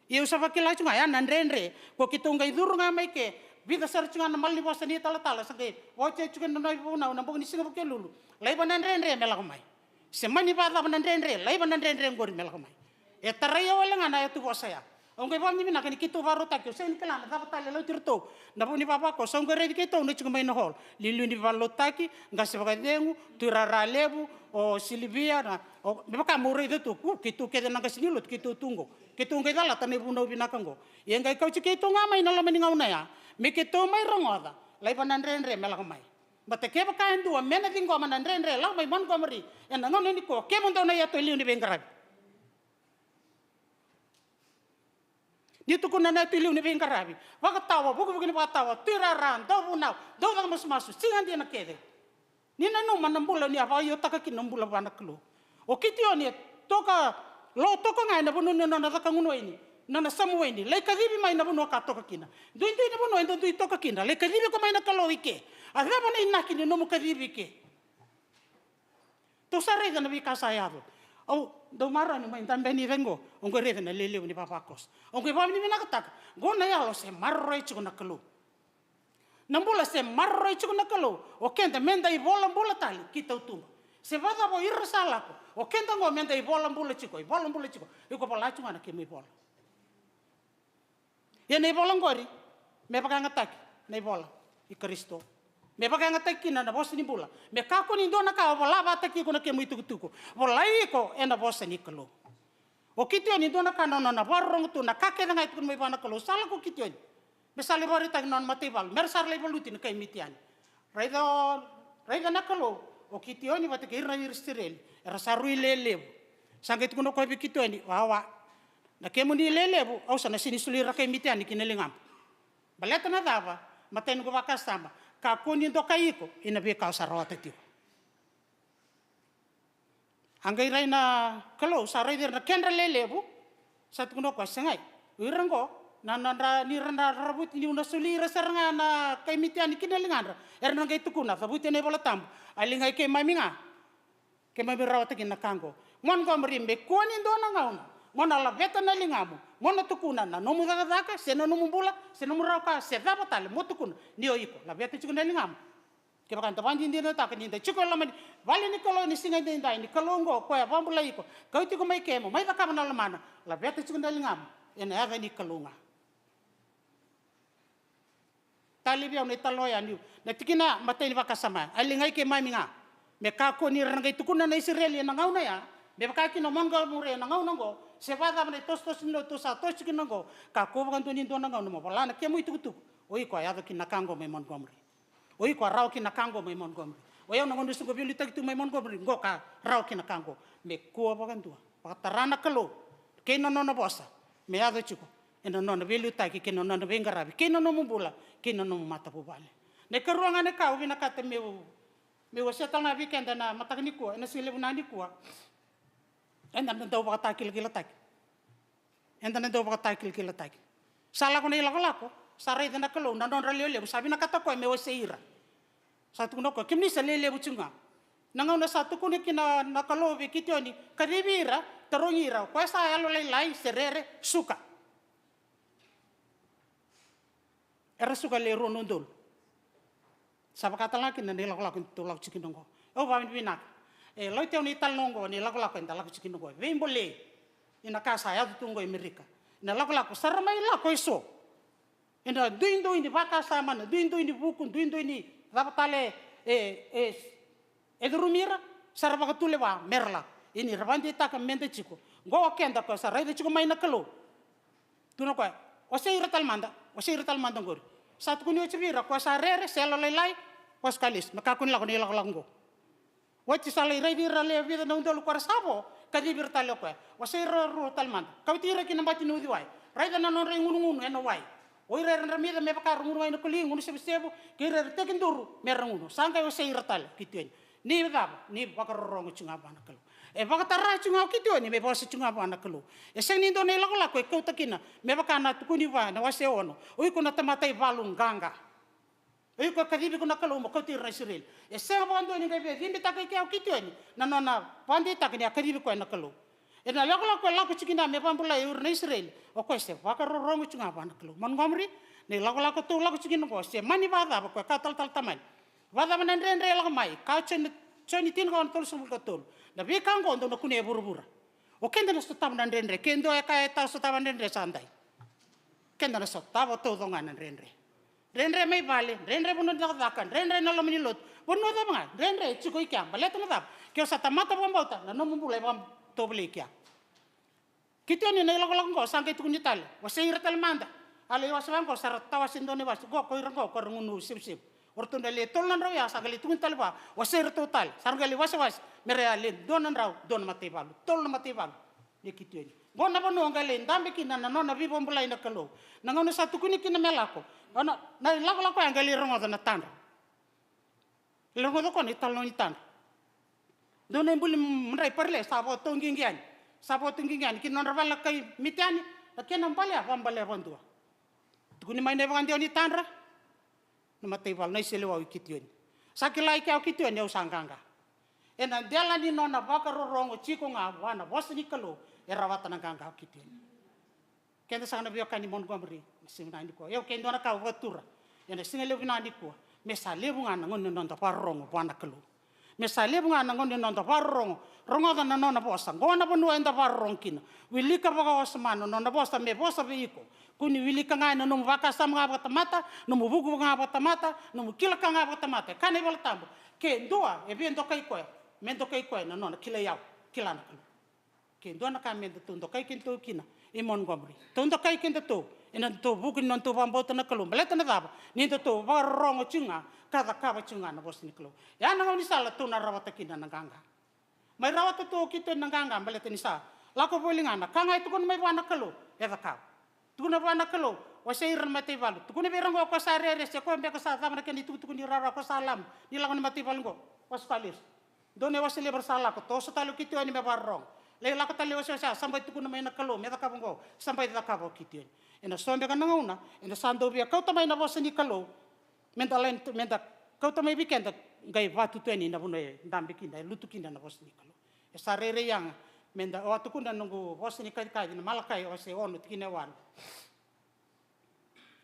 iyo sa fakila chunga ya nanrenre ko kitunga iduru nga mai ke vida sar chunga na malni bosa ni tala sa ke woche chunga no na na bogni singa ke lulu lai ba nanrenre mela ko mai semani ba da nanrenre lai ba nanrenre ngori mela ko mai e taraya wala nga na tu bosa ya Onge vam ni mina kani kitu varu takio sen kelana dava tale lo tirto na buni papa ko songo redi kito no chuma ina hol lilu ni valo taki ngase vagadengu turara lebu o silvia na o me baka mure de tu kitu ke na ngasi nilut kitu tungo kitu ngai dala tane buno binakango ye ngai kau kitu ngama ina lo meninga una ya me kitu mai rongoda lai panandre mela mai bate ke baka endu mena dingo manandre la mai Montgomery ena ngone ni ko ke mondo na ya to liu ni bengrabi Dito ko na natiliw ni Bengarabi. Wakatawa, buku ni wakatawa, tiraran, daw bunaw, daw lang mas masu, singan di nakede. Ni nanu manambula ni abayo taka kinambula banaklo. O kitio ni toka lo toka ngai na bunu na taka nguno ini. Na samu ini. Lai kadibi mai na bunu ka toka kina. Duin na bunu endo dui toka kina. Lai kadibi ko mai na kalo ike. Adaba na inakini no mo kadibi ke. To sare na bi kasayado. Oh, do mara ni mai tambe ni vengo. Ongo rede na lele ni papakos. Ongo ba ni minakatak. Go na ya lo se marro ichi na kalo. Nambula se marro ichi na kalo. O kenda menda I bola tali kita utuma. Se vada bo irra salako. O kenda ngo menda I bola chico. Iko bola chunga na ke me bola. Ye ne bola ngori. Me pakanga taki. Ne bola. I Kristo. Me pakanga taki na bosa ni bula. Me kako ni dona ka bola ba taki ko na ke muito tuku. Bola iko ena bosa ni kalo. O kitio ni dona ka na barrong tu na kake na ngai tu me bana kalo sala ko kitio. Me sale bari tak non matibal. Mer sar le balutin kai mitian. Raida na kalo. O kitio ni bate irna irstirel. Era sarui lelebu. Sangit kuno ko kitio ni wawa. Na kemu ni lelebu au sana sini sulira kai mitian ni kinelingam. Baleta na dava. Maten ko bakasama. Ka kuni do kaiko ina be ka sarota tio hangai rai na kalo sarai der na kendra lelebu sat kuno ko sengai irango na ni randa rabut ni una suli rasaranga na kai mitiani kinelingan erna ngai tukuna sabut ne bola tam alingai ke maminga ke mabirawata kina kango mon ko mrimbe kuni do na ngauna mona la beta na lingamu mona tukuna na nomu daka se no nomu bula se nomu rauka se daba tale motukuna nio iko la beta chukuna lingamu ke bakan tabandi ndina ta kan inda chukula mani vale ni kalo ni singa ndai ni kalongo ko ya bambula iko kauti ko mai kemo mai baka na mana la beta chukuna lingamu ena ava ni kalonga tali bia ni taloya ni na tikina mateni bakasama alingai ke maminga me kako ni rangai tukuna na Israel na ngauna ya me baka kino mongol mure na ngauna ngo se vada mane tostos no tosa toski nango ka ko bantu ni dona ngau no bola na ke muito tu oi ko ya ki nakango me Montgomery oi ko rao ki nakango me Montgomery oi na ngondo su ko biuli tak tu me Montgomery ngo ka rao ki nakango me ko bagantu patarana kalo ke no bosa me ado chiko ena no biuli tak ke no bengarabi ke no mumbula ke no mata bubale ne karuanga ne ka ubina kate me waseta na weekend na matakni ko ena sile bunani ko enda na daw baka takil tak. Enda na daw baka takil tak. Sala ko na ilako. Saray na kalo na non ralio lebu sabi na katako me waseira. Sa tuno ko kimni sa lelebu chunga. Nangaw na sa tukuni kina nakalo be kitioni kadibira tarongira ko sa alo lai serere suka. Era suka le ronondol. Sa baka talaki na nilako tulak chikinongo. O ba binak. Lo teu ni talongo ni lago enta lago chiquino go vembole ina casa ya tungo Amerika na lago sarmai la ko iso ina duindo ini baka sama na duindo ini buku duindo ini rapatale edrumira sarba tule ba merla ini rabandi ta mente chico go kenda ko sarai de chico mai na kalo tuno ko o sei retal manda ngor sat kunio chivira ko sarere selo lai ko skalis makakun la ko ni lago Wati salai rai dira le vida na undol ko sabo kadi birtalo ko wasira ru talman kawtira kinambati no diwai rai na non rai ngunu eno wai oi rai ramida me bakar ngunu eno kuli ngunu sebesebo kira tekin duru merangunu sangkai wasira tal kituen ni baba ni bakar rongo chunga bana kalo bakatara chunga kituen me bosa chunga bana kalo seng ni ndone la ko kautakina me bakana tukuni ba na wase ono oi ko na tamatai balung ganga oi ko kadibi ko nakalo mo ko tira Israel se bando ni gabe dimbi takai ke kitoni na pandi takni kadibi ko nakalo na la ko chikina me pambula ur na Israel o ko se bakar rongo chunga ba nakalo Montgomery ne la ko to la ko chikina ko se mani bada ko ka tal taman bada manan rendre la mai ka choni tin ko tol sumul ko tol na be kango ndo na kune burubura o kende na sto tam nan rendre kendo e ka ta sto tam rendre sandai kenda na sok tavo todo ngana renre mai vale renre bunu dakan renre na lomini lot bunu da mga renre chuko ikyang balet na dap kyo sa tamata bambauta na no mumbulay bam tobele ikyang kito ni na ilagolak ko sangkay tukun ital wasay iratal manda ali wasang ko sarat tawasin do ni was go ko irang ko ngunu sip orto na le tol nan raw ya sagali tukun talba wasay total sargali was mere ali don nan raw don matibal tol na matibal ni kito ni bona bono ngale ndambe kina na no na vivo mbulay na kalo na ngono sa tukuni kina melako ana na lako angali rongo na tanda longo ko ni talon ni tanda do na mbuli mrai parle sabo tongingian kina ravala kai mitiani na kena mbale rondua tukuni mai nevan dio ni tanda na matibal na iselewa ikitioni sakilai ka ikitioni au sanganga ena dela ni nona vakaro rongo chiko nga wana bosni kalo erawata na ganga ikitioni kenda sana bio kani Montgomery simna ni ko eu kendo na ka watura ena singele vina ni ko mesa lebu ngana ngon nonda parrongo wana kalo mesa lebu ngana ngon nonda parrongo rongo da nona bosa ngona bonu enda parrong kina wilika baka osmano nona bosa me bosa veiko kuni wilika ngana no vaka samga batamata no bugu nga batamata no kilaka nga batamata kane voltambo ke ndoa e bien dokai ko mendo kai ko na nona kila yao kila na ke ndoa na ka mendo tundo kai kinto kina e Montgomery tundo kai kinto to ina to buku non to bambota na kalum baleta na daba ni to varongo chinga kada kava chinga na bosni kalo ya na ngoni sala to na rawata kina na ganga mai rawata to kito na ganga baleta ni sa lako bolinga na kanga itu kon mai wana kalo ya ka tu na wana kalo wasai ran mate valu tu kon be rango ko sa re se ko be ko sa tamna ken tu kun rara ko salam ni langon mate valu go was palis done wasile bersala ko to so talu kito ni me barong le lako tali wasa sampai tu kun mai na kalo me ka bongo sampai da ka bo kito ena sombe ka nangauna ena sando bia kau tamai na bosa ni kalo menda kau tamai bikenda gai vatu teni na bunoi ndambe kinda lutu kinda na bosa ni kalo esa rere yang menda o tukunda nungu bosa ni kai na malakai o se onu tikine wan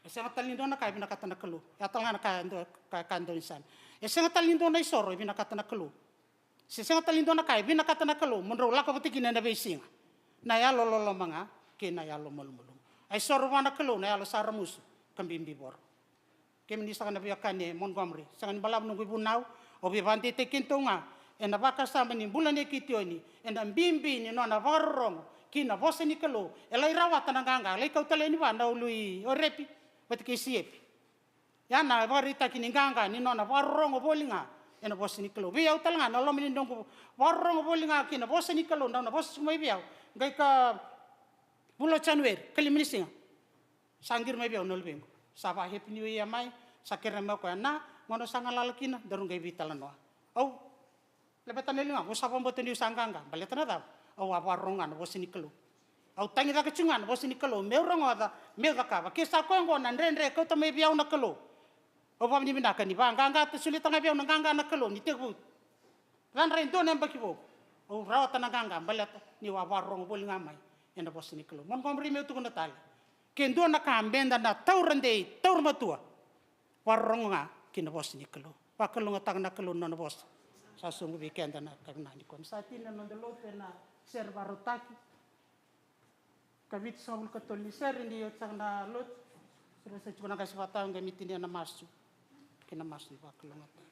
esa ngatalindo na kai bina katana kalo ya talana kai ndo kai kando insan esa ngatalindo na isoro bina katana kalo se ngatalindo na kai bina katana kalo munro lako butikine na beisinga na ya lolo manga ke na ya lo molmol ai sorwana kalo na alo saramus kambimbi bor kemni sakana bia kane Montgomery sangan balam nunggu bunau obi bante tekintonga ena baka sama ni bulan ekitioni ena bimbi ni nona varong kina bosa ni kalo elai rawata na ganga lai kau tale ni banda ului orepi batike siepi yana varita kini ganga ni nona varong bolinga ena bosa ni kalo bia utalanga na lomi ndongo varong bolinga kina bosa ni kalo na bosa mai bia gai ka bulo Januari kalimini singa sangir mai bia nol bengo saba happy new year mai sakira ma ko na ngono sanga lalakina darung gai vitalano au lebatan linga mo sapa mboten ni sanganga baletana da au awarongan bosini kelo au tangi da kecungan bosini kelo meurong ada mega ka ke sa ko ngona ndendre ko to mai bia na kelo au pam ni bina kan ni banga te sulit tanga bia na ganga na kelo ni tebu ran ren do nem bakibo au rawata na ganga balet ni awarong bolinga mai ena bosni kelo Montgomery me tu kuna tal kendo na kambenda na taurande taur matua waronga kina bosni kelo pakelo ngatang na kelo na bos sa sungu weekend na karna ni kon sa tin na ndelo na ser barutaki kavit sabul katoli ser ndi yotsang na lot sura sa chuna kasi bata ng gamitin na masu kina masu pakelo ngatang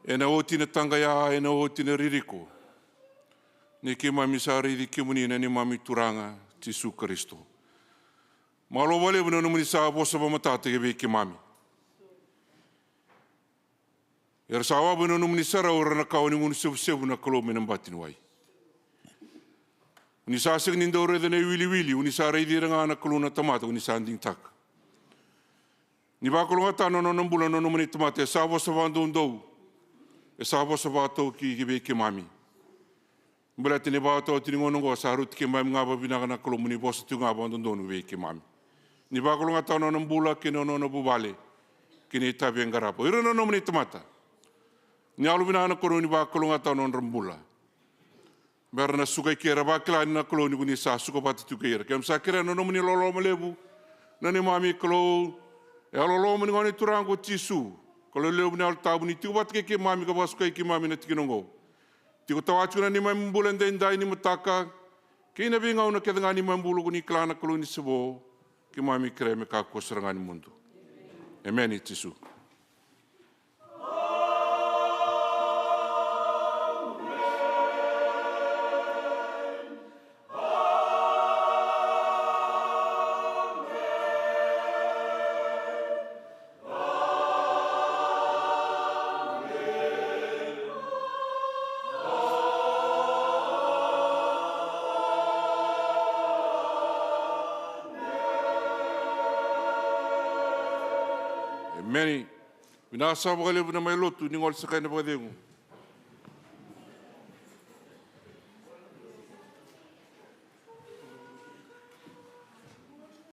E na o tina tanga ia, e na o tina ririko. Ne ke mami sa riri ke muni na ni mami turanga, Jesu Kristo. Malo wale wana numuni sa bosa ba matata ke ke mami. Era sa wa wana numuni sa ora na kau ni ngunu sebu na kalo me nambatin wai. Uni sa sing ninda ore dene wili, uni sa rei diranga na kalo na tamata, uni sa anding taka. Ni ba kalo ngata no nambula no numuni tamata, e sa bosa ba ndou. E sa bosa ba tau ki ke mami. Mbela tene ba tau tini ngonongo sa ruti ke mami ngaba binaka na kalo muni bosa tu ngaba ndonu ke mami. Ni ba kalo ngata no nambula ke no bubale. Ke ni tabi ngarapo. Ira no numuni tamata. Ni alu binaka na kalo ni ba kalo ngata no nambula. Bera na suka kera ba kila na kalo ni kuni sa suka pati tu kera. Kem sa kera no numuni lolo malebu. Na ni mami kalo e lolo muni ngoni turango Jesu. Kalau leo ni al tabu ni tiubat ke mami ka basuka ke mami na tikinongo. Tiko tawachu na ni mami mbulan dai ni mataka. Ke ina binga una ke ngani mami mbulu ni klana kalau ni sebo ke mami kreme ka ko serangani mundo. Amen Jesu. Many, binasa mo kalibu na may lotu, ni ngol sa kanya pagkadengo.